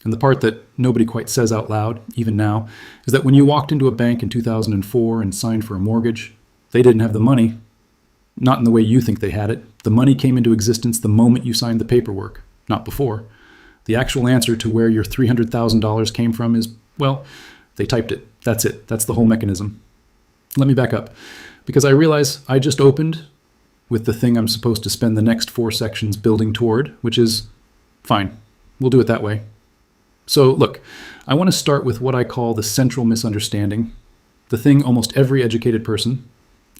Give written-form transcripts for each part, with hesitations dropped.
And the part that nobody quite says out loud, even now, is that when you walked into a bank in 2004 and signed for a mortgage, they didn't have the money. Not in the way you think they had it. The money came into existence the moment you signed the paperwork, not before. The actual answer to where your $300,000 came from is, well, they typed it. That's it. That's the whole mechanism. Let me back up, because I realize I just opened with the thing I'm supposed to spend the next 4 sections building toward, which is, fine, we'll do it that way. So look, I want to start with what I call the central misunderstanding, the thing almost every educated person,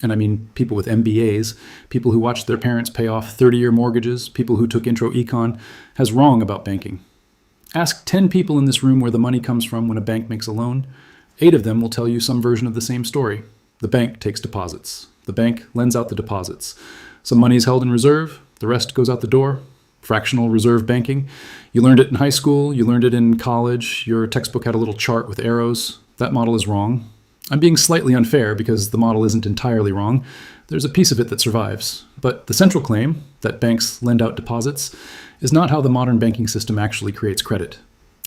and I mean people with MBAs, people who watched their parents pay off 30-year mortgages, people who took intro econ, has wrong about banking. Ask 10 people in this room where the money comes from when a bank makes a loan. 8 of them will tell you some version of the same story. The bank takes deposits. The bank lends out the deposits. Some money is held in reserve. The rest goes out the door. Fractional reserve banking. You learned it in high school. You learned it in college. Your textbook had a little chart with arrows. That model is wrong. I'm being slightly unfair because the model isn't entirely wrong. There's a piece of it that survives. But the central claim, that banks lend out deposits, is not how the modern banking system actually creates credit.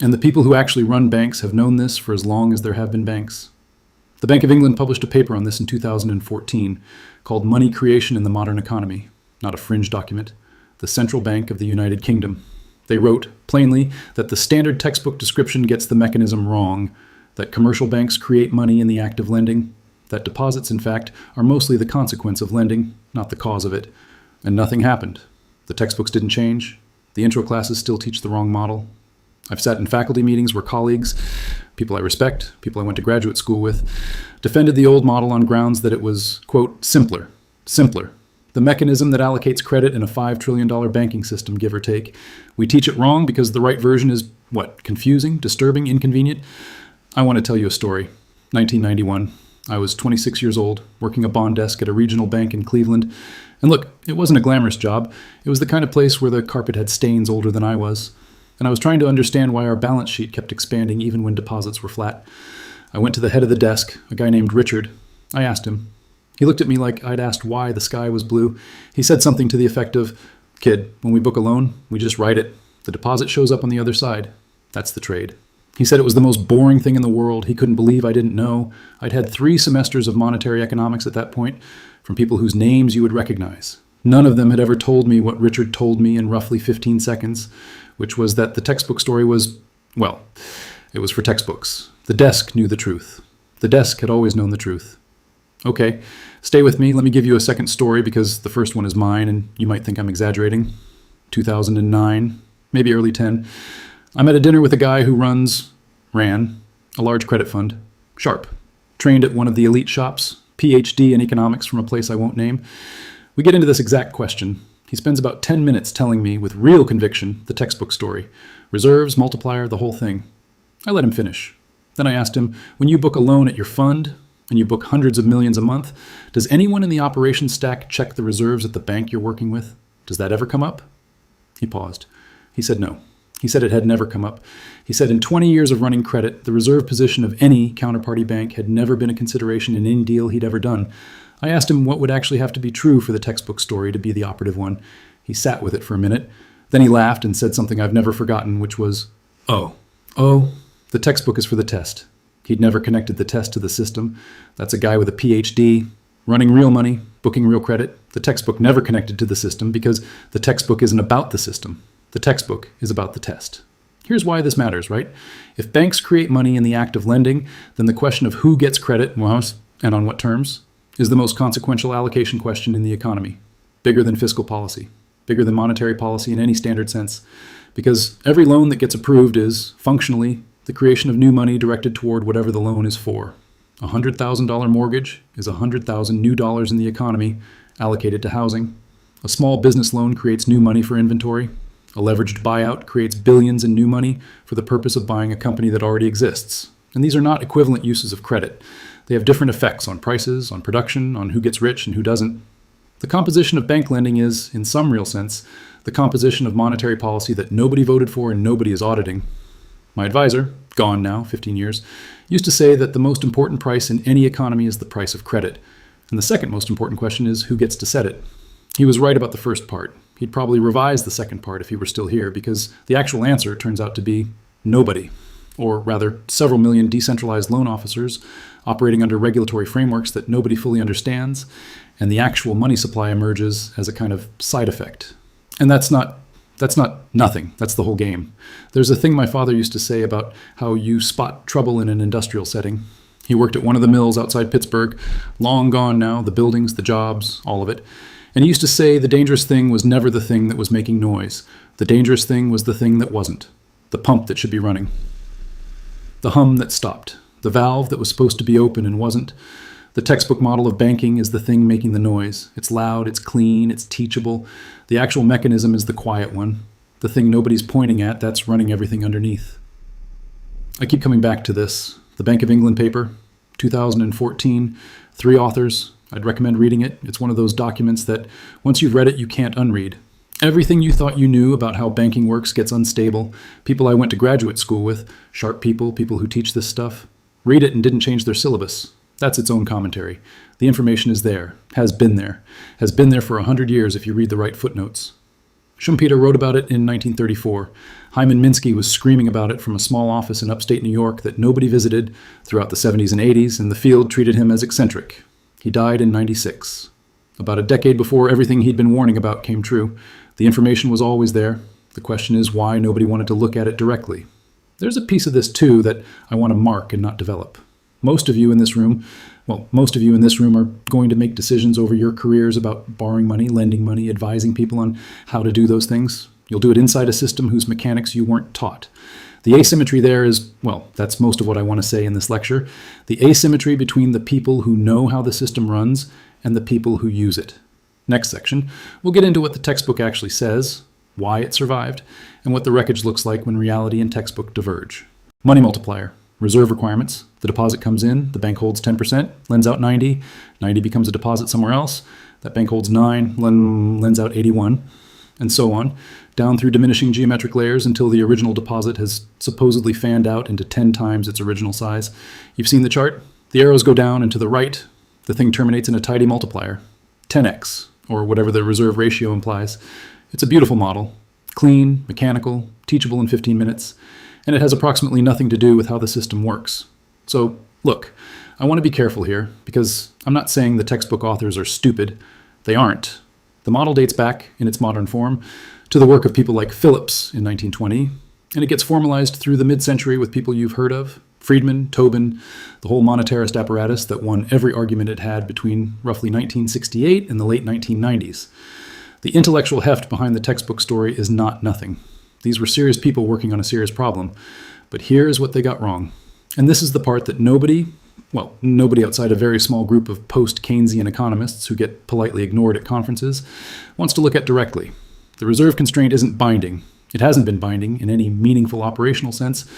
And the people who actually run banks have known this for as long as there have been banks. The Bank of England published a paper on this in 2014 called Money Creation in the Modern Economy, not a fringe document, the Central Bank of the United Kingdom. They wrote, plainly, that the standard textbook description gets the mechanism wrong, that commercial banks create money in the act of lending, that deposits, in fact, are mostly the consequence of lending, not the cause of it. And nothing happened. The textbooks didn't change. The intro classes still teach the wrong model. I've sat in faculty meetings where colleagues, people I respect, people I went to graduate school with, defended the old model on grounds that it was, quote, simpler. The mechanism that allocates credit in a $5 trillion banking system, give or take. We teach it wrong because the right version is, what, confusing, disturbing, inconvenient? I want to tell you a story. 1991. I was 26 years old, working a bond desk at a regional bank in Cleveland. And look, it wasn't a glamorous job. It was the kind of place where the carpet had stains older than I was. And I was trying to understand why our balance sheet kept expanding even when deposits were flat. I went to the head of the desk, a guy named Richard. I asked him. He looked at me like I'd asked why the sky was blue. He said something to the effect of, "Kid, when we book a loan, we just write it. The deposit shows up on the other side. That's the trade." He said it was the most boring thing in the world. He couldn't believe I didn't know. I'd had 3 semesters of monetary economics at that point from people whose names you would recognize. None of them had ever told me what Richard told me in roughly 15 seconds, which was that the textbook story was, well, it was for textbooks. The desk knew the truth. The desk had always known the truth. Okay, stay with me. Let me give you a second story because the first one is mine and you might think I'm exaggerating. 2009, maybe early 10. I'm at a dinner with a guy who ran a large credit fund, Sharp, trained at one of the elite shops, PhD in economics from a place I won't name. We get into this exact question. He spends about 10 minutes telling me with real conviction the textbook story. Reserves, multiplier, the whole thing. I let him finish. Then I asked him, when you book a loan at your fund and you book hundreds of millions a month, does anyone in the operations stack check the reserves at the bank you're working with? Does that ever come up? He paused. He said no. He said it had never come up. He said in 20 years of running credit, the reserve position of any counterparty bank had never been a consideration in any deal he'd ever done. I asked him what would actually have to be true for the textbook story to be the operative one. He sat with it for a minute. Then he laughed and said something I've never forgotten, which was, oh, the textbook is for the test. He'd never connected the test to the system. That's a guy with a PhD, running real money, booking real credit. The textbook never connected to the system because the textbook isn't about the system. The textbook is about the test. Here's why this matters, right? If banks create money in the act of lending, then the question of who gets credit, and on what terms, is the most consequential allocation question in the economy. Bigger than fiscal policy, bigger than monetary policy in any standard sense. Because every loan that gets approved is, functionally, the creation of new money directed toward whatever the loan is for. A $100,000 mortgage is 100,000 new dollars in the economy allocated to housing. A small business loan creates new money for inventory. A leveraged buyout creates billions in new money for the purpose of buying a company that already exists. And these are not equivalent uses of credit. They have different effects on prices, on production, on who gets rich and who doesn't. The composition of bank lending is, in some real sense, the composition of monetary policy that nobody voted for and nobody is auditing. My advisor, gone now, 15 years, used to say that the most important price in any economy is the price of credit. And the second most important question is who gets to set it. He was right about the first part. He'd probably revise the second part if he were still here, because the actual answer turns out to be Nobody, or rather several million decentralized loan officers operating under regulatory frameworks that nobody fully understands, and the actual money supply emerges as a kind of side effect. And that's not nothing. That's the whole game. There's a thing my father used to say about how you spot trouble in an industrial setting. He worked at one of the mills outside Pittsburgh, long gone now, the buildings, the jobs, all of it. And he used to say the dangerous thing was never the thing that was making noise. The dangerous thing was the thing that wasn't. The pump that should be running. The hum that stopped. The valve that was supposed to be open and wasn't. The textbook model of banking is the thing making the noise. It's loud, it's clean, it's teachable. The actual mechanism is the quiet one. The thing nobody's pointing at, that's running everything underneath. I keep coming back to this. The Bank of England paper, 2014, 3 authors. I'd recommend reading it. It's one of those documents that once you've read it, you can't unread. Everything you thought you knew about how banking works gets unstable. People I went to graduate school with, sharp people who teach this stuff, read it and didn't change their syllabus. That's its own commentary. The information is there, has been there for 100 years if you read the right footnotes. Schumpeter wrote about it in 1934. Hyman Minsky was screaming about it from a small office in upstate New York that nobody visited throughout the 70s and 80s, and the field treated him as eccentric. He died in 96. About a decade before everything he'd been warning about came true. The information was always there. The question is why nobody wanted to look at it directly. There's a piece of this, too, that I want to mark and not develop. Most of you in this room are going to make decisions over your careers about borrowing money, lending money, advising people on how to do those things. You'll do it inside a system whose mechanics you weren't taught. The asymmetry there is, well, that's most of what I want to say in this lecture. The asymmetry between the people who know how the system runs and the people who use it. Next section, we'll get into what the textbook actually says, why it survived, and what the wreckage looks like when reality and textbook diverge. Money multiplier. Reserve requirements. The deposit comes in, the bank holds 10%, lends out 90, 90 becomes a deposit somewhere else, that bank holds 9, lends out 81, and so on, down through diminishing geometric layers until the original deposit has supposedly fanned out into 10 times its original size. You've seen the chart? The arrows go down and to the right, the thing terminates in a tidy multiplier, 10x, or whatever the reserve ratio implies. It's a beautiful model, clean, mechanical, teachable in 15 minutes, and it has approximately nothing to do with how the system works. So, look, I want to be careful here, because I'm not saying the textbook authors are stupid. They aren't. The model dates back, in its modern form, to the work of people like Phillips in 1920, and it gets formalized through the mid-century with people you've heard of, Friedman, Tobin, the whole monetarist apparatus that won every argument it had between roughly 1968 and the late 1990s. The intellectual heft behind the textbook story is not nothing. These were serious people working on a serious problem. But here is what they got wrong. And this is the part that nobody outside a very small group of post-Keynesian economists who get politely ignored at conferences, wants to look at directly. The reserve constraint isn't binding. It hasn't been binding in any meaningful operational sense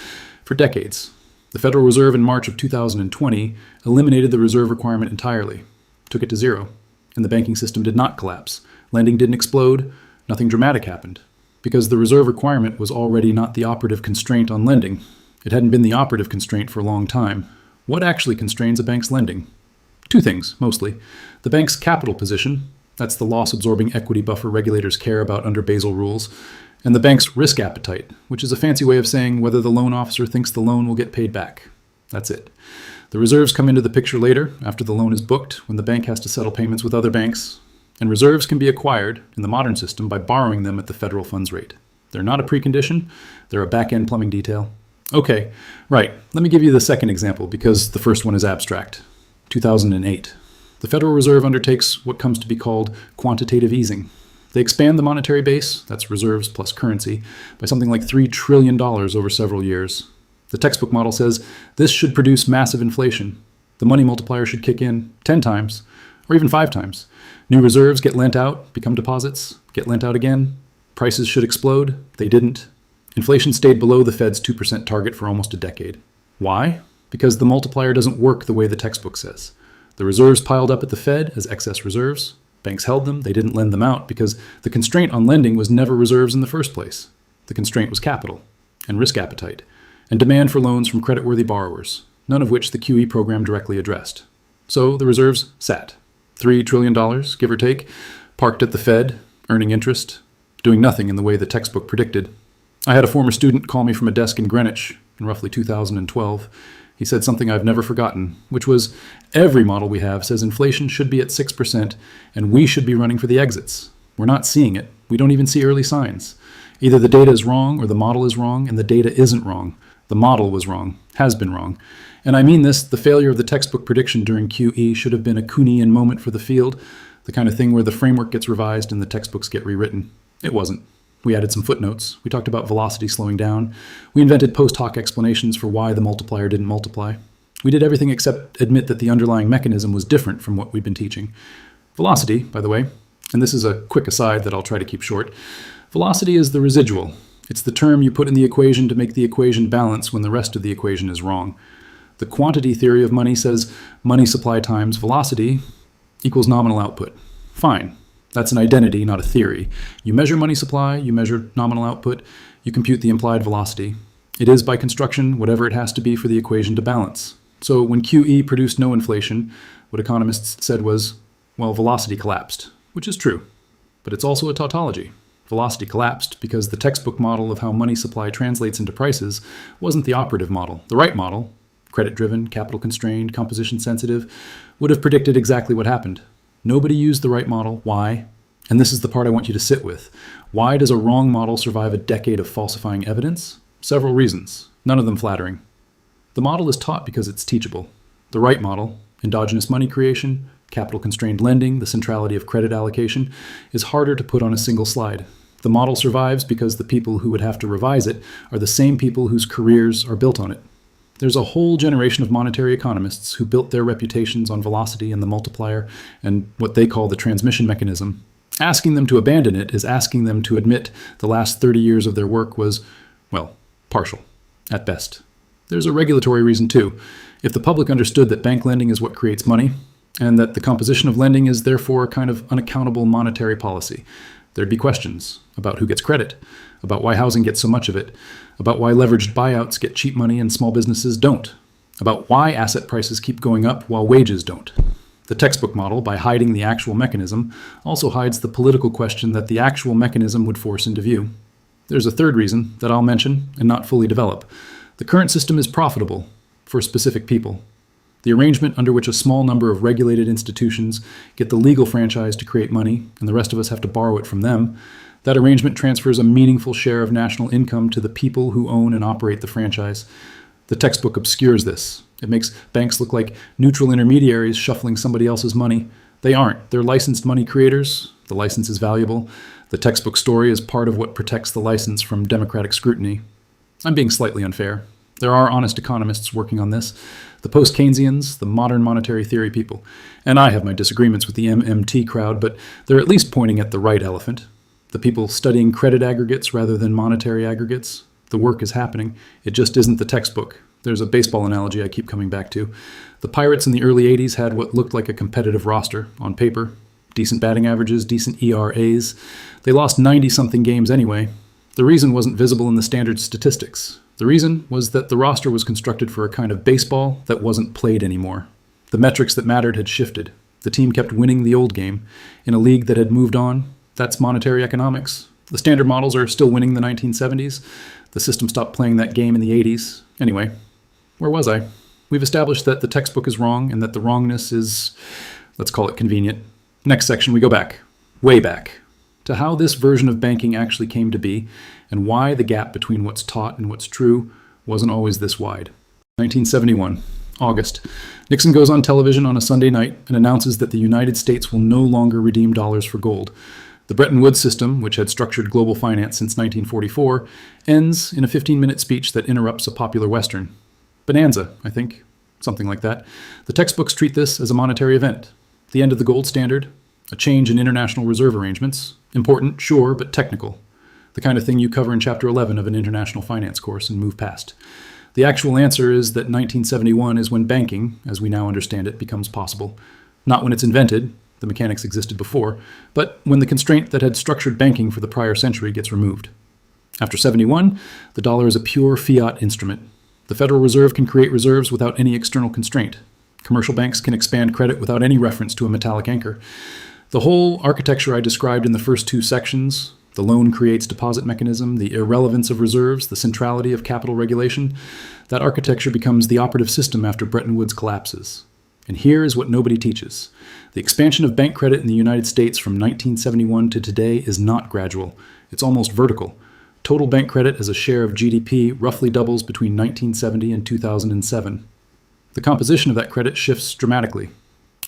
for decades. The Federal Reserve in March of 2020 eliminated the reserve requirement entirely, took it to zero, and the banking system did not collapse. Lending didn't explode, nothing dramatic happened, because the reserve requirement was already not the operative constraint on lending. It hadn't been the operative constraint for a long time. What actually constrains a bank's lending? 2 things, mostly. The bank's capital position, that's the loss-absorbing equity buffer regulators care about under Basel rules, and the bank's risk appetite, which is a fancy way of saying whether the loan officer thinks the loan will get paid back. That's it. The reserves come into the picture later, after the loan is booked, when the bank has to settle payments with other banks, and reserves can be acquired in the modern system by borrowing them at the federal funds rate. They're not a precondition, they're a back-end plumbing detail. Okay, right, let me give you the second example, because the first one is abstract. 2008. The Federal Reserve undertakes what comes to be called quantitative easing. They expand the monetary base, that's reserves plus currency, by something like $3 trillion over several years. The textbook model says this should produce massive inflation. The money multiplier should kick in 10 times, or even 5 times. New reserves get lent out, become deposits, get lent out again. Prices should explode. They didn't. Inflation stayed below the Fed's 2% target for almost a decade. Why? Because the multiplier doesn't work the way the textbook says. The reserves piled up at the Fed as excess reserves. Banks held them, they didn't lend them out because the constraint on lending was never reserves in the first place. The constraint was capital, and risk appetite, and demand for loans from creditworthy borrowers, none of which the QE program directly addressed. So the reserves sat. $3 trillion, give or take, parked at the Fed, earning interest, doing nothing in the way the textbook predicted. I had a former student call me from a desk in Greenwich in roughly 2012. He said something I've never forgotten, which was, every model we have says inflation should be at 6% and we should be running for the exits. We're not seeing it. We don't even see early signs. Either the data is wrong or the model is wrong, and the data isn't wrong. The model was wrong, has been wrong. And I mean this, the failure of the textbook prediction during QE should have been a Kuhnian moment for the field, the kind of thing where the framework gets revised and the textbooks get rewritten. It wasn't. We added some footnotes. We talked about velocity slowing down. We invented post hoc explanations for why the multiplier didn't multiply. We did everything except admit that the underlying mechanism was different from what we'd been teaching. Velocity, by the way, and this is a quick aside that I'll try to keep short, velocity is the residual. It's the term you put in the equation to make the equation balance when the rest of the equation is wrong. The quantity theory of money says money supply times velocity equals nominal output. Fine. That's an identity, not a theory. You measure money supply, you measure nominal output, you compute the implied velocity. It is, by construction, whatever it has to be for the equation to balance. So when QE produced no inflation, what economists said was, well, velocity collapsed, which is true. But it's also a tautology. Velocity collapsed because the textbook model of how money supply translates into prices wasn't the operative model. The right model, credit-driven, capital-constrained, composition-sensitive, would have predicted exactly what happened. Nobody used the right model. Why? And this is the part I want you to sit with. Why does a wrong model survive a decade of falsifying evidence? Several reasons, none of them flattering. The model is taught because it's teachable. The right model, endogenous money creation, capital-constrained lending, the centrality of credit allocation, is harder to put on a single slide. The model survives because the people who would have to revise it are the same people whose careers are built on it. There's a whole generation of monetary economists who built their reputations on velocity and the multiplier and what they call the transmission mechanism. Asking them to abandon it is asking them to admit the last 30 years of their work was, well, partial, at best. There's a regulatory reason too. If the public understood that bank lending is what creates money, and that the composition of lending is therefore a kind of unaccountable monetary policy, there'd be questions about who gets credit, about why housing gets so much of it, about why leveraged buyouts get cheap money and small businesses don't, about why asset prices keep going up while wages don't. The textbook model, by hiding the actual mechanism, also hides the political question that the actual mechanism would force into view. There's a third reason that I'll mention and not fully develop. The current system is profitable for specific people. The arrangement under which a small number of regulated institutions get the legal franchise to create money, and the rest of us have to borrow it from them, that arrangement transfers a meaningful share of national income to the people who own and operate the franchise. The textbook obscures this. It makes banks look like neutral intermediaries shuffling somebody else's money. They aren't. They're licensed money creators. The license is valuable. The textbook story is part of what protects the license from democratic scrutiny. I'm being slightly unfair. There are honest economists working on this, the post-Keynesians, the modern monetary theory people. And I have my disagreements with the MMT crowd, but they're at least pointing at the right elephant. The people studying credit aggregates rather than monetary aggregates. The work is happening. It just isn't the textbook. There's a baseball analogy I keep coming back to. The Pirates in the early 80s had what looked like a competitive roster on paper. Decent batting averages, decent ERAs. They lost 90-something games anyway. The reason wasn't visible in the standard statistics. The reason was that the roster was constructed for a kind of baseball that wasn't played anymore. The metrics that mattered had shifted. The team kept winning the old game. In a league that had moved on, that's monetary economics. The standard models are still winning the 1970s. The system stopped playing that game in the 80s. Anyway, where was I? We've established that the textbook is wrong and that the wrongness is, let's call it convenient. Next section, we go back, way back, to how this version of banking actually came to be and why the gap between what's taught and what's true wasn't always this wide. 1971, August. Nixon goes on television on a Sunday night and announces that the United States will no longer redeem dollars for gold. The Bretton Woods system, which had structured global finance since 1944, ends in a 15-minute speech that interrupts a popular Western. Bonanza, I think. Something like that. The textbooks treat this as a monetary event. The end of the gold standard, a change in international reserve arrangements. Important, sure, but technical. The kind of thing you cover in Chapter 11 of an international finance course and move past. The actual answer is that 1971 is when banking, as we now understand it, becomes possible. Not when it's invented, the mechanics existed before, but when the constraint that had structured banking for the prior century gets removed. After 71, the dollar is a pure fiat instrument. The Federal Reserve can create reserves without any external constraint. Commercial banks can expand credit without any reference to a metallic anchor. The whole architecture I described in the first two sections, The loan creates deposit mechanism, the irrelevance of reserves, the centrality of capital regulation. That architecture becomes the operative system after Bretton Woods collapses. And here is what nobody teaches. The expansion of bank credit in the United States from 1971 to today is not gradual. It's almost vertical. Total bank credit as a share of GDP roughly doubles between 1970 and 2007. The composition of that credit shifts dramatically.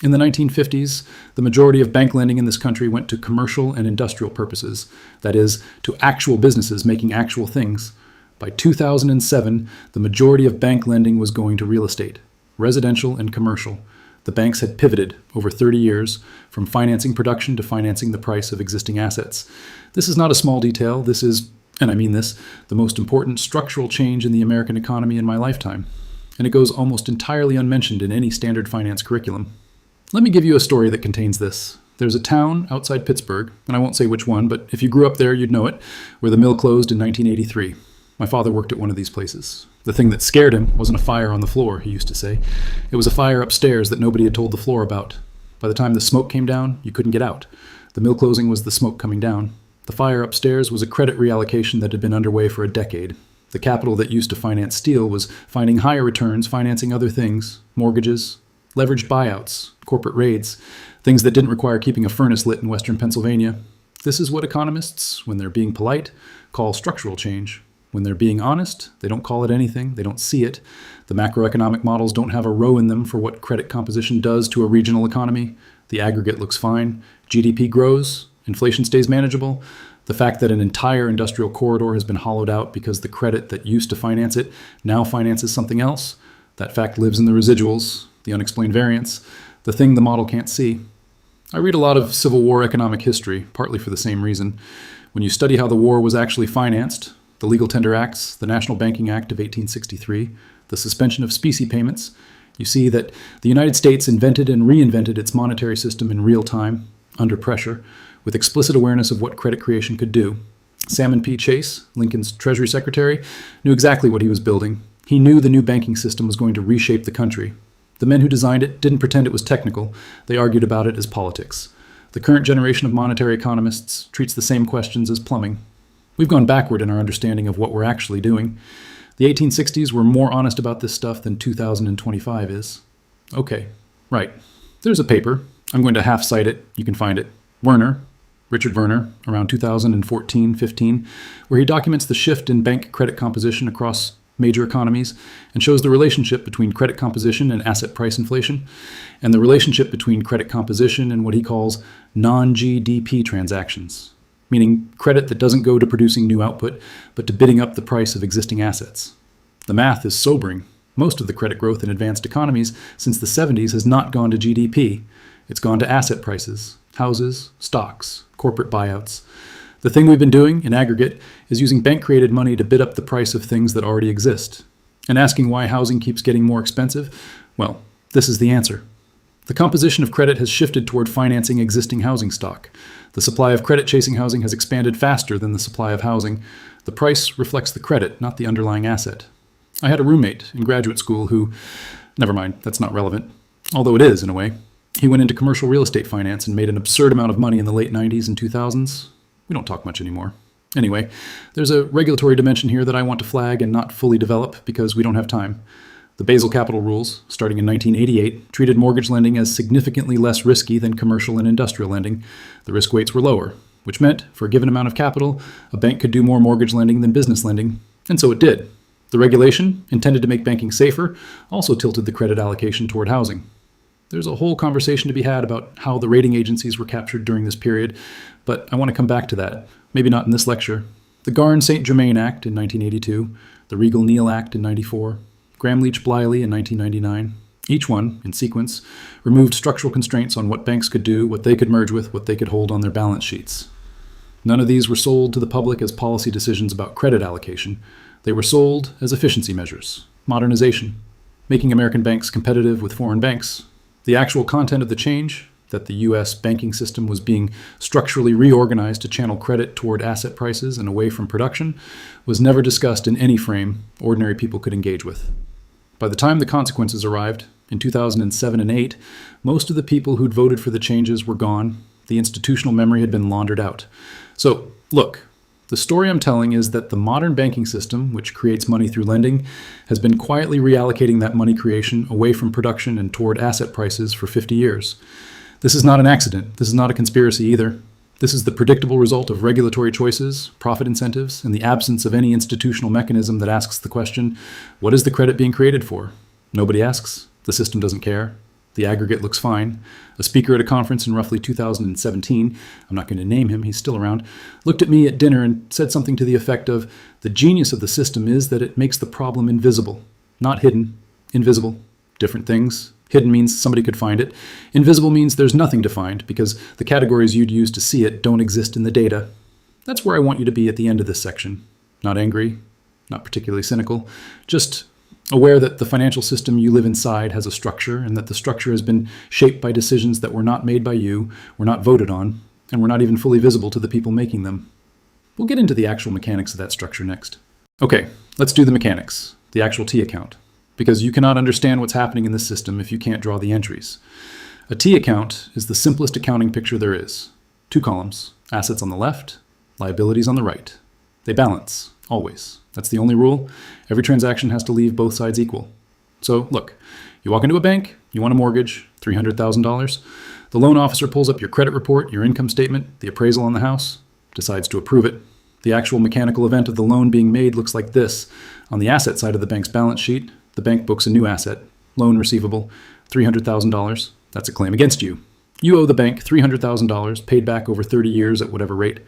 In the 1950s, the majority of bank lending in this country went to commercial and industrial purposes, that is, to actual businesses making actual things. By 2007, the majority of bank lending was going to real estate, residential and commercial. The banks had pivoted over 30 years from financing production to financing the price of existing assets. This is not a small detail. This is, and I mean this, the most important structural change in the American economy in my lifetime. And it goes almost entirely unmentioned in any standard finance curriculum. Let me give you a story that contains this. There's a town outside Pittsburgh, and I won't say which one, but if you grew up there, you'd know it, where the mill closed in 1983. My father worked at one of these places. The thing that scared him wasn't a fire on the floor, he used to say. It was a fire upstairs that nobody had told the floor about. By the time the smoke came down, you couldn't get out. The mill closing was the smoke coming down. The fire upstairs was a credit reallocation that had been underway for a decade. The capital that used to finance steel was finding higher returns, financing other things, mortgages, leveraged buyouts, corporate raids, things that didn't require keeping a furnace lit in western Pennsylvania. This is what economists, when they're being polite, call structural change. When they're being honest, they don't call it anything, they don't see it. The macroeconomic models don't have a row in them for what credit composition does to a regional economy. The aggregate looks fine. GDP grows. Inflation stays manageable. The fact that an entire industrial corridor has been hollowed out because the credit that used to finance it now finances something else, that fact lives in the residuals, the unexplained variance, the thing the model can't see. I read a lot of Civil War economic history, partly for the same reason. When you study how the war was actually financed, the Legal Tender Acts, the National Banking Act of 1863, the suspension of specie payments, you see that the United States invented and reinvented its monetary system in real time, under pressure, with explicit awareness of what credit creation could do. Salmon P. Chase, Lincoln's Treasury Secretary, knew exactly what he was building. He knew the new banking system was going to reshape the country. The men who designed it didn't pretend it was technical. They argued about it as politics. The current generation of monetary economists treats the same questions as plumbing. We've gone backward in our understanding of what we're actually doing. The 1860s were more honest about this stuff than 2025 is. Okay, right. There's a paper. I'm going to half-cite it. You can find it. Richard Werner, around 2014-15, where he documents the shift in bank credit composition across major economies and shows the relationship between credit composition and asset price inflation, and the relationship between credit composition and what he calls non-GDP transactions, meaning credit that doesn't go to producing new output, but to bidding up the price of existing assets. The math is sobering. Most of the credit growth in advanced economies since the 70s has not gone to GDP. It's gone to asset prices, houses, stocks, corporate buyouts. The thing we've been doing, in aggregate, is using bank-created money to bid up the price of things that already exist. And asking why housing keeps getting more expensive? Well, this is the answer. The composition of credit has shifted toward financing existing housing stock. The supply of credit-chasing housing has expanded faster than the supply of housing. The price reflects the credit, not the underlying asset. I had a roommate in graduate school who, never mind, that's not relevant, although it is in a way. He went into commercial real estate finance and made an absurd amount of money in the late 90s and 2000s. We don't talk much anymore. Anyway, there's a regulatory dimension here that I want to flag and not fully develop because we don't have time. The Basel Capital Rules, starting in 1988, treated mortgage lending as significantly less risky than commercial and industrial lending. The risk weights were lower, which meant, for a given amount of capital, a bank could do more mortgage lending than business lending. And so it did. The regulation, intended to make banking safer, also tilted the credit allocation toward housing. There's a whole conversation to be had about how the rating agencies were captured during this period, but I want to come back to that. Maybe not in this lecture. The Garn-St. Germain Act in 1982, the Regal-Neal Act in 94, Gramm-Leach-Bliley in 1999, each one, in sequence, removed structural constraints on what banks could do, what they could merge with, what they could hold on their balance sheets. None of these were sold to the public as policy decisions about credit allocation. They were sold as efficiency measures, modernization, making American banks competitive with foreign banks. The actual content of the change, that the U.S. banking system was being structurally reorganized to channel credit toward asset prices and away from production, was never discussed in any frame ordinary people could engage with. By the time the consequences arrived, in 2007 and 2008, most of the people who'd voted for the changes were gone. The institutional memory had been laundered out. So, look, The story I'm telling is that the modern banking system, which creates money through lending, has been quietly reallocating that money creation away from production and toward asset prices for 50 years. This is not an accident. This is not a conspiracy either. This is the predictable result of regulatory choices, profit incentives, and the absence of any institutional mechanism that asks the question, what is the credit being created for? Nobody asks. The system doesn't care. The aggregate looks fine. A speaker at a conference in roughly 2017, I'm not going to name him, he's still around, looked at me at dinner and said something to the effect of, the genius of the system is that it makes the problem invisible. Not hidden, invisible. Different things. Hidden means somebody could find it. Invisible means there's nothing to find because the categories you'd use to see it don't exist in the data. That's where I want you to be at the end of this section. Not angry, not particularly cynical, just aware that the financial system you live inside has a structure and that the structure has been shaped by decisions that were not made by you, were not voted on, and were not even fully visible to the people making them. We'll get into the actual mechanics of that structure next. Okay, let's do the mechanics, the actual T account, because you cannot understand what's happening in this system if you can't draw the entries. A T account is the simplest accounting picture there is. 2 columns, assets on the left, liabilities on the right. They balance, always. That's the only rule. Every transaction has to leave both sides equal. So look, you walk into a bank, you want a mortgage, $300,000. The loan officer pulls up your credit report, your income statement, the appraisal on the house, decides to approve it. The actual mechanical event of the loan being made looks like this. On the asset side of the bank's balance sheet, the bank books a new asset, loan receivable, $300,000. That's a claim against you. You owe the bank $300,000 paid back over 30 years at whatever rate.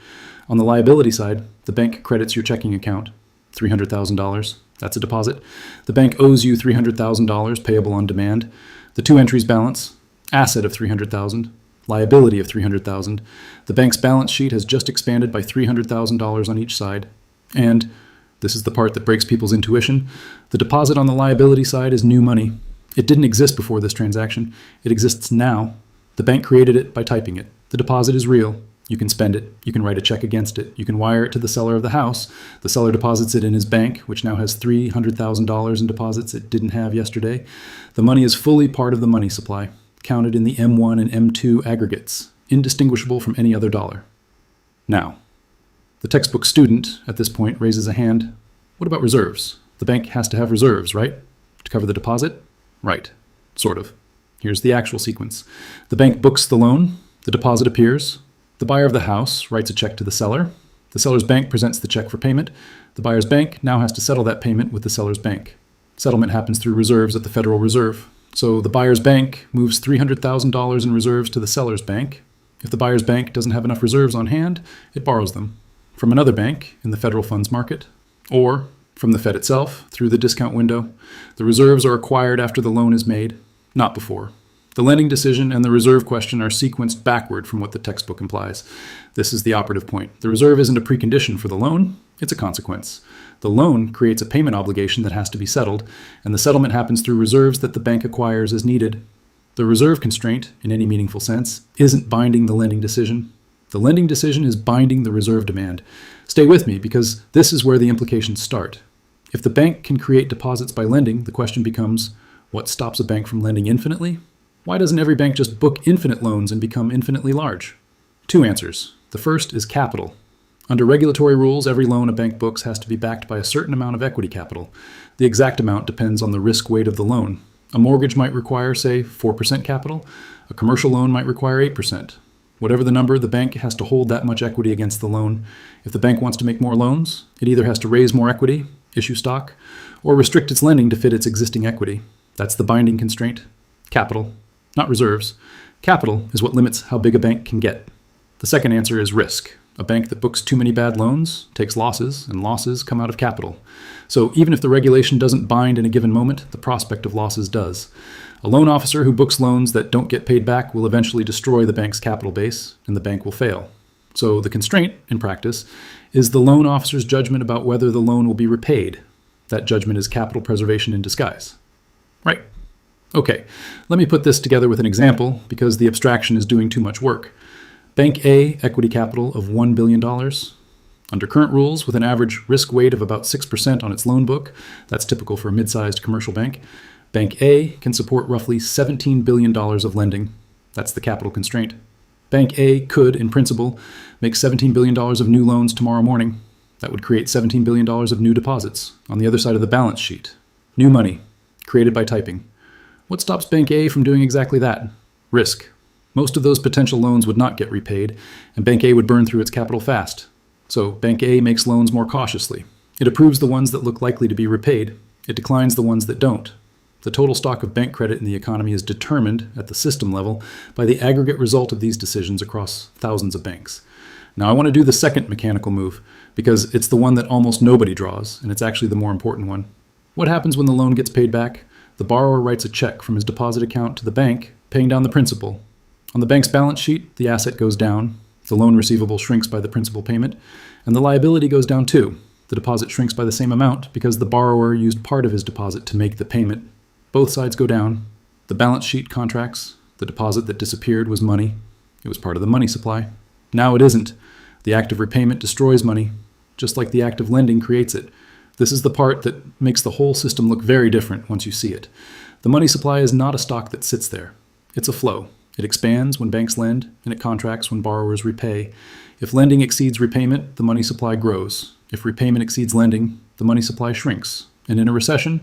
On the liability side, the bank credits your checking account, $300,000. That's a deposit. The bank owes you $300,000 payable on demand. The 2 entries balance, asset of $300,000, liability of $300,000. The bank's balance sheet has just expanded by $300,000 on each side. And this is the part that breaks people's intuition. The deposit on the liability side is new money. It didn't exist before this transaction. It exists now. The bank created it by typing it. The deposit is real. You can spend it. You can write a check against it. You can wire it to the seller of the house. The seller deposits it in his bank, which now has $300,000 in deposits it didn't have yesterday. The money is fully part of the money supply, counted in the M1 and M2 aggregates, indistinguishable from any other dollar. Now, the textbook student at this point raises a hand. What about reserves? The bank has to have reserves, right? To cover the deposit? Right. Sort of. Here's the actual sequence. The bank books the loan. The deposit appears. The buyer of the house writes a check to the seller. The seller's bank presents the check for payment. The buyer's bank now has to settle that payment with the seller's bank. Settlement happens through reserves at the Federal Reserve. So the buyer's bank moves $300,000 in reserves to the seller's bank. If the buyer's bank doesn't have enough reserves on hand, it borrows them from another bank in the federal funds market, or from the Fed itself through the discount window. The reserves are acquired after the loan is made, not before. The lending decision and the reserve question are sequenced backward from what the textbook implies. This is the operative point. The reserve isn't a precondition for the loan, it's a consequence. The loan creates a payment obligation that has to be settled, and the settlement happens through reserves that the bank acquires as needed. The reserve constraint, in any meaningful sense, isn't binding the lending decision. The lending decision is binding the reserve demand. Stay with me, because this is where the implications start. If the bank can create deposits by lending, the question becomes, what stops a bank from lending infinitely? Why doesn't every bank just book infinite loans and become infinitely large? 2 answers. The first is capital. Under regulatory rules, every loan a bank books has to be backed by a certain amount of equity capital. The exact amount depends on the risk weight of the loan. A mortgage might require, say, 4% capital. A commercial loan might require 8%. Whatever the number, the bank has to hold that much equity against the loan. If the bank wants to make more loans, it either has to raise more equity, issue stock, or restrict its lending to fit its existing equity. That's the binding constraint. Capital. Not reserves. Capital is what limits how big a bank can get. The second answer is risk. A bank that books too many bad loans takes losses, and losses come out of capital. So even if the regulation doesn't bind in a given moment, the prospect of losses does. A loan officer who books loans that don't get paid back will eventually destroy the bank's capital base, and the bank will fail. So the constraint, in practice, is the loan officer's judgment about whether the loan will be repaid. That judgment is capital preservation in disguise. Right. Okay, let me put this together with an example because the abstraction is doing too much work. Bank A, equity capital of $1 billion. Under current rules, with an average risk weight of about 6% on its loan book, that's typical for a mid-sized commercial bank, Bank A can support roughly $17 billion of lending. That's the capital constraint. Bank A could, in principle, make $17 billion of new loans tomorrow morning. That would create $17 billion of new deposits on the other side of the balance sheet. New money, created by typing. What stops Bank A from doing exactly that? Risk. Most of those potential loans would not get repaid, and Bank A would burn through its capital fast. So Bank A makes loans more cautiously. It approves the ones that look likely to be repaid. It declines the ones that don't. The total stock of bank credit in the economy is determined, at the system level, by the aggregate result of these decisions across thousands of banks. Now I want to do the second mechanical move, because it's the one that almost nobody draws, and it's actually the more important one. What happens when the loan gets paid back? The borrower writes a check from his deposit account to the bank, paying down the principal. On the bank's balance sheet, the asset goes down, the loan receivable shrinks by the principal payment, and the liability goes down too. The deposit shrinks by the same amount because the borrower used part of his deposit to make the payment. Both sides go down. The balance sheet contracts. The deposit that disappeared was money. It was part of the money supply. Now it isn't. The act of repayment destroys money, just like the act of lending creates it. This is the part that makes the whole system look very different once you see it. The money supply is not a stock that sits there. It's a flow. It expands when banks lend, and it contracts when borrowers repay. If lending exceeds repayment, the money supply grows. If repayment exceeds lending, the money supply shrinks. And in a recession,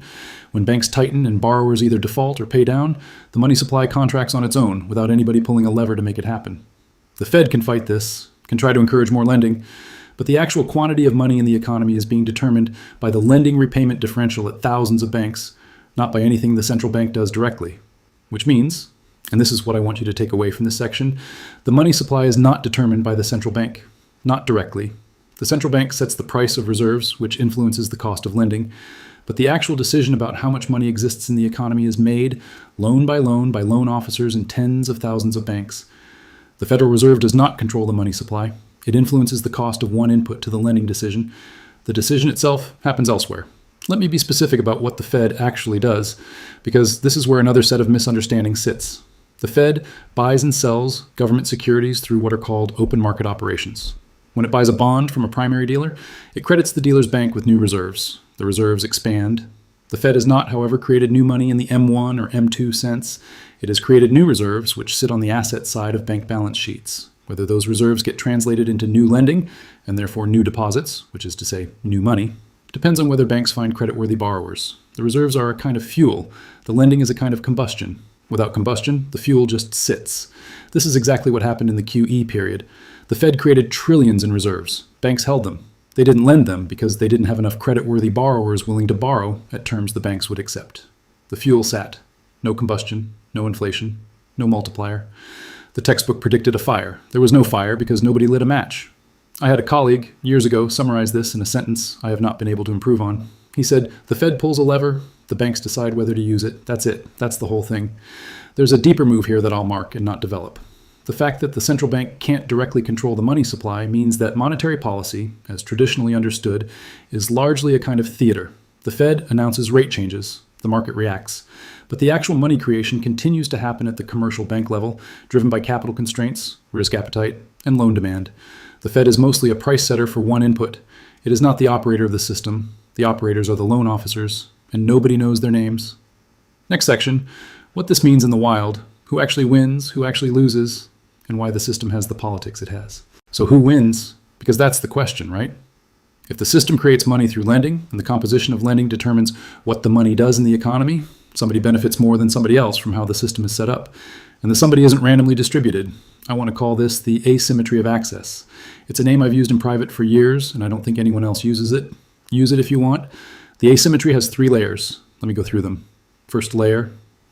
when banks tighten and borrowers either default or pay down, the money supply contracts on its own without anybody pulling a lever to make it happen. The Fed can fight this, can try to encourage more lending, but the actual quantity of money in the economy is being determined by the lending repayment differential at thousands of banks, not by anything the central bank does directly. Which means, and this is what I want you to take away from this section, the money supply is not determined by the central bank, not directly. The central bank sets the price of reserves, which influences the cost of lending, but the actual decision about how much money exists in the economy is made loan by loan officers in tens of thousands of banks. The Federal Reserve does not control the money supply. It influences the cost of one input to the lending decision. The decision itself happens elsewhere. Let me be specific about what the Fed actually does, because this is where another set of misunderstandings sits. The Fed buys and sells government securities through what are called open market operations. When it buys a bond from a primary dealer, it credits the dealer's bank with new reserves. The reserves expand. The Fed has not, however, created new money in the M1 or M2 sense. It has created new reserves which sit on the asset side of bank balance sheets. Whether those reserves get translated into new lending, and therefore new deposits, which is to say new money, depends on whether banks find creditworthy borrowers. The reserves are a kind of fuel. The lending is a kind of combustion. Without combustion, the fuel just sits. This is exactly what happened in the QE period. The Fed created trillions in reserves. Banks held them. They didn't lend them because they didn't have enough creditworthy borrowers willing to borrow at terms the banks would accept. The fuel sat. No combustion, no inflation, no multiplier. The textbook predicted a fire. There was no fire because nobody lit a match. I had a colleague years ago summarize this in a sentence I have not been able to improve on. He said, "The Fed pulls a lever, the banks decide whether to use it. That's it. That's the whole thing." There's a deeper move here that I'll mark and not develop. The fact that the central bank can't directly control the money supply means that monetary policy, as traditionally understood, is largely a kind of theater. The Fed announces rate changes. The market reacts. But the actual money creation continues to happen at the commercial bank level, driven by capital constraints, risk appetite, and loan demand. The Fed is mostly a price setter for one input. It is not the operator of the system. The operators are the loan officers, and nobody knows their names. Next section, what this means in the wild, who actually wins, who actually loses, and why the system has the politics it has. So who wins? Because that's the question, right? If the system creates money through lending, and the composition of lending determines what the money does in the economy, somebody benefits more than somebody else from how the system is set up. And the somebody isn't randomly distributed. I want to call this the asymmetry of access. It's a name I've used in private for years, and I don't think anyone else uses it. Use it if you want. The asymmetry has 3 layers. Let me go through them. First layer,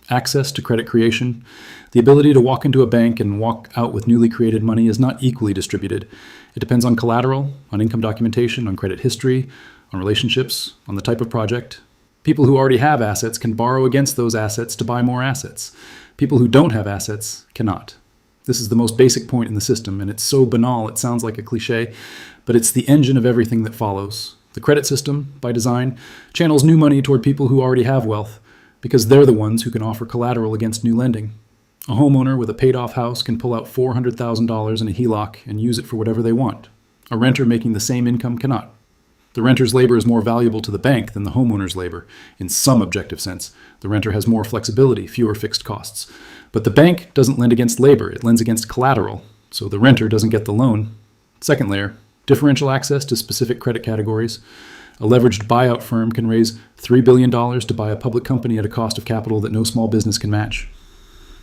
access to credit creation. The ability to walk into a bank and walk out with newly created money is not equally distributed. It depends on collateral, on income documentation, on credit history, on relationships, on the type of project. People who already have assets can borrow against those assets to buy more assets. People who don't have assets cannot. This is the most basic point in the system, and it's so banal it sounds like a cliche, but it's the engine of everything that follows. The credit system, by design, channels new money toward people who already have wealth, because they're the ones who can offer collateral against new lending. A homeowner with a paid-off house can pull out $400,000 in a HELOC and use it for whatever they want. A renter making the same income cannot. The renter's labor is more valuable to the bank than the homeowner's labor, in some objective sense. The renter has more flexibility, fewer fixed costs. But the bank doesn't lend against labor, it lends against collateral, so the renter doesn't get the loan. Second layer, differential access to specific credit categories. A leveraged buyout firm can raise $3 billion to buy a public company at a cost of capital that no small business can match.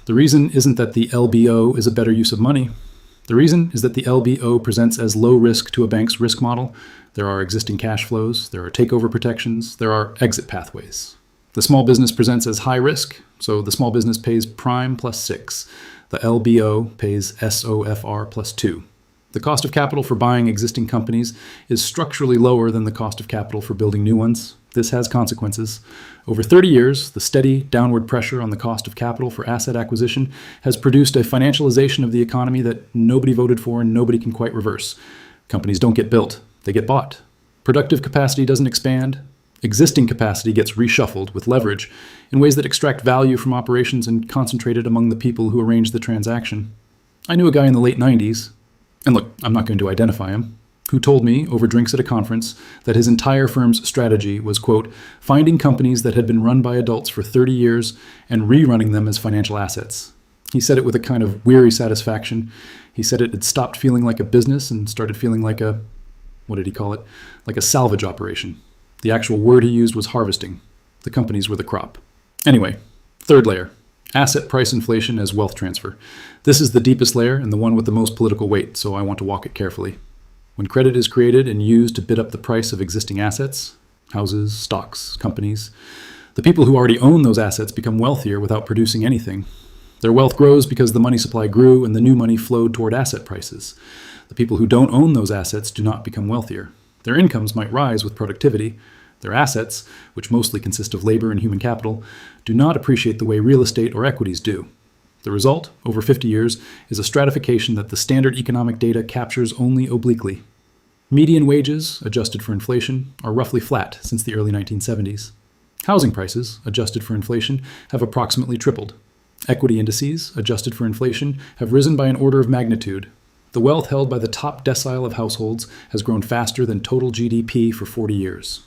The reason isn't that the LBO is a better use of money. The reason is that the LBO presents as low risk to a bank's risk model. There are existing cash flows, there are takeover protections, there are exit pathways. The small business presents as high risk, so the small business pays prime plus 6. The LBO pays SOFR plus 2. The cost of capital for buying existing companies is structurally lower than the cost of capital for building new ones. This has consequences. Over 30 years, the steady downward pressure on the cost of capital for asset acquisition has produced a financialization of the economy that nobody voted for and nobody can quite reverse. Companies don't get built, they get bought. Productive capacity doesn't expand. Existing capacity gets reshuffled with leverage in ways that extract value from operations and concentrate it among the people who arrange the transaction. I knew a guy in the late 90s, and look, I'm not going to identify him, who told me over drinks at a conference that his entire firm's strategy was, quote, finding companies that had been run by adults for 30 years and rerunning them as financial assets. He said it with a kind of weary satisfaction. He said it had stopped feeling like a business and started feeling like a, what did he call it? Like a salvage operation. The actual word he used was harvesting. The companies were the crop. Anyway, third layer. Asset price inflation as wealth transfer. This is the deepest layer and the one with the most political weight, so I want to walk it carefully. When credit is created and used to bid up the price of existing assets, houses, stocks, companies, the people who already own those assets become wealthier without producing anything. Their wealth grows because the money supply grew and the new money flowed toward asset prices. The people who don't own those assets do not become wealthier. Their incomes might rise with productivity. Their assets, which mostly consist of labor and human capital, do not appreciate the way real estate or equities do. The result, over 50 years, is a stratification that the standard economic data captures only obliquely. Median wages, adjusted for inflation, are roughly flat since the early 1970s. Housing prices, adjusted for inflation, have approximately tripled. Equity indices, adjusted for inflation, have risen by an order of magnitude. The wealth held by the top decile of households has grown faster than total GDP for 40 years.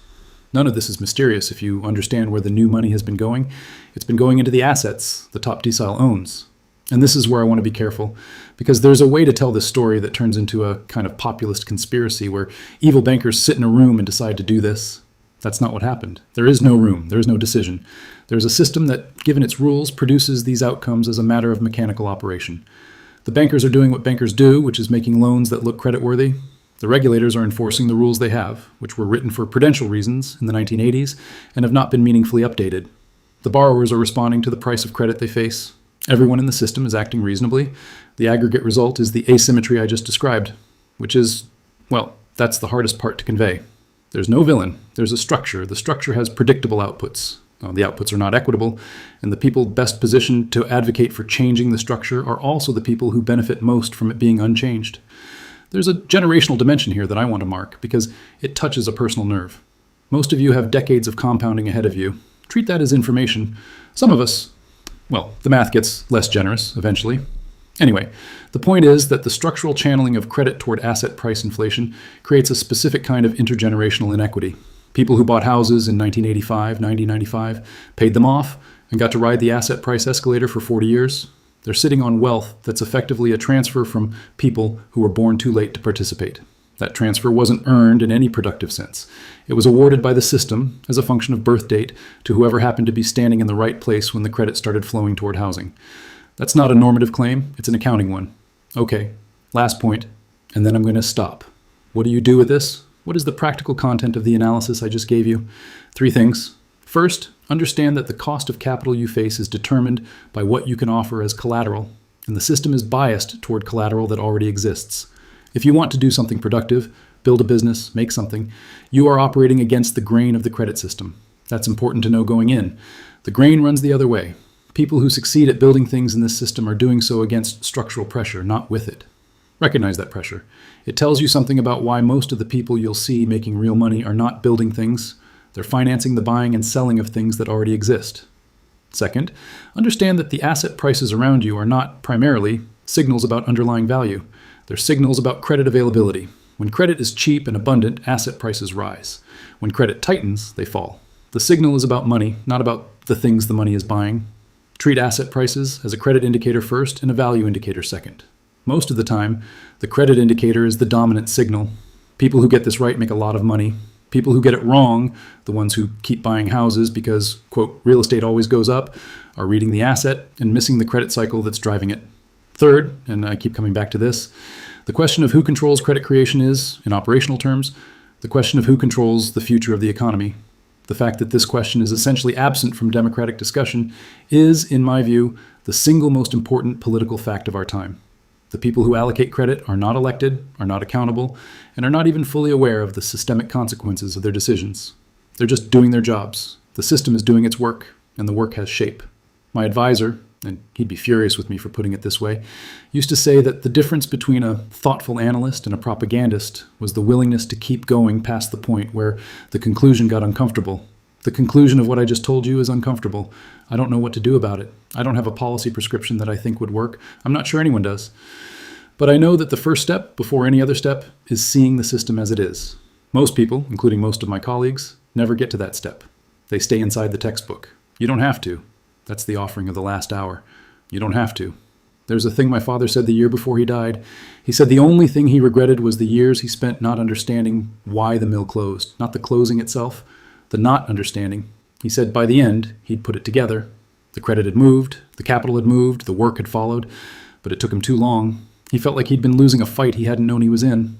None of this is mysterious if you understand where the new money has been going. It's been going into the assets the top decile owns. And this is where I want to be careful, because there's a way to tell this story that turns into a kind of populist conspiracy where evil bankers sit in a room and decide to do this. That's not what happened. There is no room. There is no decision. There's a system that, given its rules, produces these outcomes as a matter of mechanical operation. The bankers are doing what bankers do, which is making loans that look creditworthy. The regulators are enforcing the rules they have, which were written for prudential reasons in the 1980s and have not been meaningfully updated. The borrowers are responding to the price of credit they face. Everyone in the system is acting reasonably. The aggregate result is the asymmetry I just described, which is, well, that's the hardest part to convey. There's no villain. There's a structure. The structure has predictable outputs. The outputs are not equitable, and the people best positioned to advocate for changing the structure are also the people who benefit most from it being unchanged. There's a generational dimension here that I want to mark because it touches a personal nerve. Most of you have decades of compounding ahead of you. Treat that as information. Some of us, well, the math gets less generous eventually. Anyway, the point is that the structural channeling of credit toward asset price inflation creates a specific kind of intergenerational inequity. People who bought houses in 1985, 1995, paid them off and got to ride the asset price escalator for 40 years. They're sitting on wealth that's effectively a transfer from people who were born too late to participate. That transfer wasn't earned in any productive sense. It was awarded by the system as a function of birth date to whoever happened to be standing in the right place when the credit started flowing toward housing. That's not a normative claim, it's an accounting one. Okay, last point, and then I'm going to stop. What do you do with this? What is the practical content of the analysis I just gave you? 3 things. First, understand that the cost of capital you face is determined by what you can offer as collateral, and the system is biased toward collateral that already exists. If you want to do something productive, build a business, make something, you are operating against the grain of the credit system. That's important to know going in. The grain runs the other way. People who succeed at building things in this system are doing so against structural pressure, not with it. Recognize that pressure. It tells you something about why most of the people you'll see making real money are not building things. They're financing the buying and selling of things that already exist. Second, understand that the asset prices around you are not primarily signals about underlying value. They're signals about credit availability. When credit is cheap and abundant, asset prices rise. When credit tightens, they fall. The signal is about money, not about the things the money is buying. Treat asset prices as a credit indicator first and a value indicator second. Most of the time, the credit indicator is the dominant signal. People who get this right make a lot of money. People who get it wrong, the ones who keep buying houses because, quote, real estate always goes up, are reading the asset and missing the credit cycle that's driving it. Third, and I keep coming back to this, the question of who controls credit creation is, in operational terms, the question of who controls the future of the economy. The fact that this question is essentially absent from democratic discussion is, in my view, the single most important political fact of our time. The people who allocate credit are not elected, are not accountable, and are not even fully aware of the systemic consequences of their decisions. They're just doing their jobs. The system is doing its work, and the work has shape. My advisor, and he'd be furious with me for putting it this way, used to say that the difference between a thoughtful analyst and a propagandist was the willingness to keep going past the point where the conclusion got uncomfortable. The conclusion of what I just told you is uncomfortable. I don't know what to do about it. I don't have a policy prescription that I think would work. I'm not sure anyone does. But I know that the first step, before any other step, is seeing the system as it is. Most people, including most of my colleagues, never get to that step. They stay inside the textbook. You don't have to. That's the offering of the last hour. You don't have to. There's a thing my father said the year before he died. He said the only thing he regretted was the years he spent not understanding why the mill closed, not the closing itself, the not understanding. He said by the end, he'd put it together. The credit had moved, the capital had moved, the work had followed, but it took him too long. He felt like he'd been losing a fight he hadn't known he was in.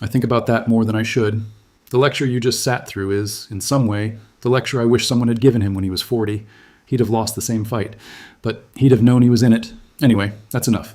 I think about that more than I should. The lecture you just sat through is, in some way, the lecture I wish someone had given him when he was 40. He'd have lost the same fight, but he'd have known he was in it. Anyway, that's enough.